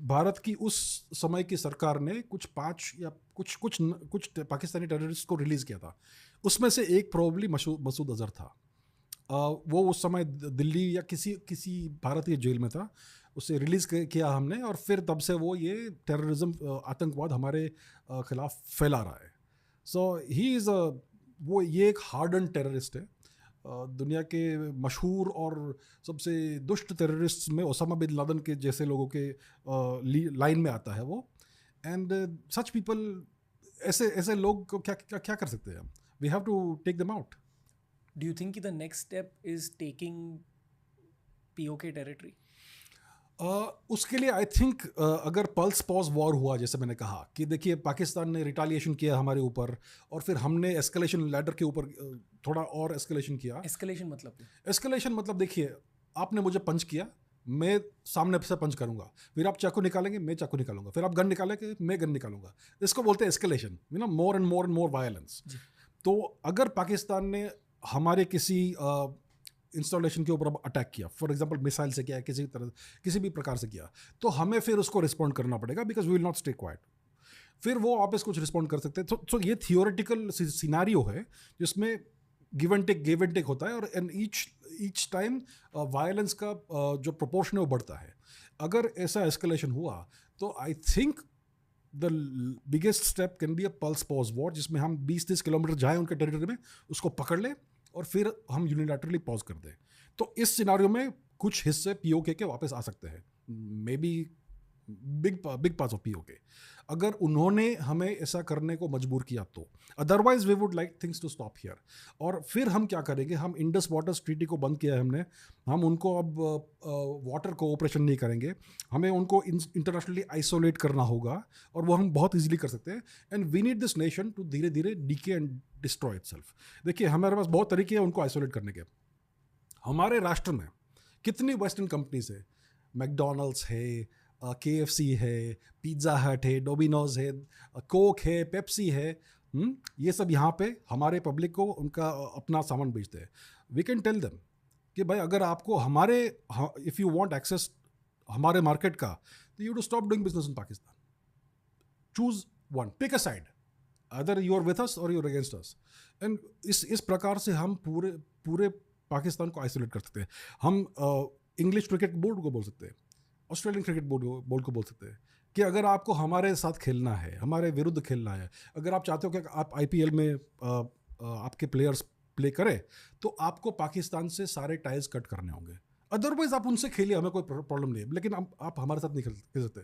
भारत की उस समय की सरकार ने कुछ 5 या कुछ पाकिस्तानी टेररिस्ट को रिलीज़ किया था। उसमें से एक प्रोबेबली मसूद अज़हर था। वो उस समय दिल्ली या किसी भारतीय जेल में था। उसे रिलीज़ किया हमने, और फिर तब से वो ये टेररिज्म, आतंकवाद हमारे खिलाफ फैला रहा है। सो ही इज़ वो ये एक हार्डन टेररिस्ट है। दुनिया के मशहूर और सबसे दुष्ट टेररिस्ट में ओसामा बिन लादेन के जैसे लोगों के लाइन में आता है वो। एंड सच पीपल, ऐसे ऐसे लोग को क्या क्या क्या कर सकते हैं हम? We have to take them out. Do you think the next step is taking POK territory? उसके लिए आई थिंक अगर पल्स पॉज वॉर हुआ, जैसे मैंने कहा कि देखिए पाकिस्तान ने रिटालिएशन किया हमारे ऊपर, और फिर हमने एस्केलेशन लैडर के ऊपर थोड़ा और एस्केलेशन किया। Escalation मतलब क्या? एस्केलेशन मतलब देखिए, आपने मुझे पंच किया, मैं सामने से पंच करूंगा, फिर आप चाकू निकालेंगे, मैं चाकू निकालूंगा, फिर आप गन निकालेंगे, मैं गन निकालूंगा। इसको बोलते हैं escalation, more and more violence. तो अगर पाकिस्तान ने हमारे किसी इंस्टॉलेशन के ऊपर अटैक किया, फॉर एग्जांपल मिसाइल से किया, किसी भी प्रकार से किया, तो हमें फिर उसको रिस्पॉन्ड करना पड़ेगा, because we will not stay quiet. फिर वो वापस कुछ रिस्पॉन्ड कर सकते हैं। तो ये थियोरेटिकल सिनारियो है जिसमें गिव एंड टेक होता है, और एंड ईच टाइम वायलेंस का जो प्रोपोर्शन है वो बढ़ता है। अगर ऐसा एस्केलेशन हुआ तो I think the biggest step can be a pulse pause war, जिसमें हम 20-30 किलोमीटर जाएं उनके टेरिटरी में, उसको पकड़ लें और फिर हम यूनिलैटरली पॉज कर दें। तो इस सिनारियो में कुछ हिस्से पीओके के वापस आ सकते हैं, maybe big parts of PoK, अगर उन्होंने हमें ऐसा करने को मजबूर किया तो। Otherwise we would like things to stop here. और फिर हम क्या करेंगे, हम इंडस वाटर ट्रीटी को बंद किया है हमने, हम उनको अब वाटर कोऑपरेशन नहीं करेंगे, हमें उनको इंटरनेशनली आइसोलेट करना होगा, और वो हम बहुत इजीली कर सकते हैं। And we need this nation to धीरे धीरे डीके एंड डिस्ट्रॉय इटसेल्फ। देखिए हमारे पास बहुत तरीके हैं उनको आइसोलेट करने के। हमारे राष्ट्र में कितनी वेस्टर्न कंपनीज है, मैकडोनल्ड्स है, KFC है, पिज़्ज़ा हट है, डोमिनोज है, कोक है, पेप्सी है। ये सब यहाँ पे हमारे पब्लिक को उनका अपना सामान बेचते हैं। वी कैन टेल देम कि भाई अगर आपको हमारे, इफ़ यू वांट एक्सेस हमारे मार्केट का, तो you to stop doing business in Pakistan. Choose one, pick a side, other you are with us और you are against us. And इस प्रकार से हम पूरे पूरे पाकिस्तान को आइसोलेट कर सकते हैं। हम इंग्लिश क्रिकेट बोर्ड को बोल सकते हैं, ऑस्ट्रेलियन क्रिकेट बोर्ड को बोल सकते हैं कि अगर आपको हमारे साथ खेलना है, हमारे विरुद्ध खेलना है, अगर आप चाहते हो कि आप IPL में आपके प्लेयर्स प्ले करें, तो आपको पाकिस्तान से सारे टाइज कट करने होंगे। अदरवाइज आप उनसे खेलिए, हमें कोई प्रॉब्लम नहीं है, लेकिन आप हमारे साथ नहीं खेल सकते।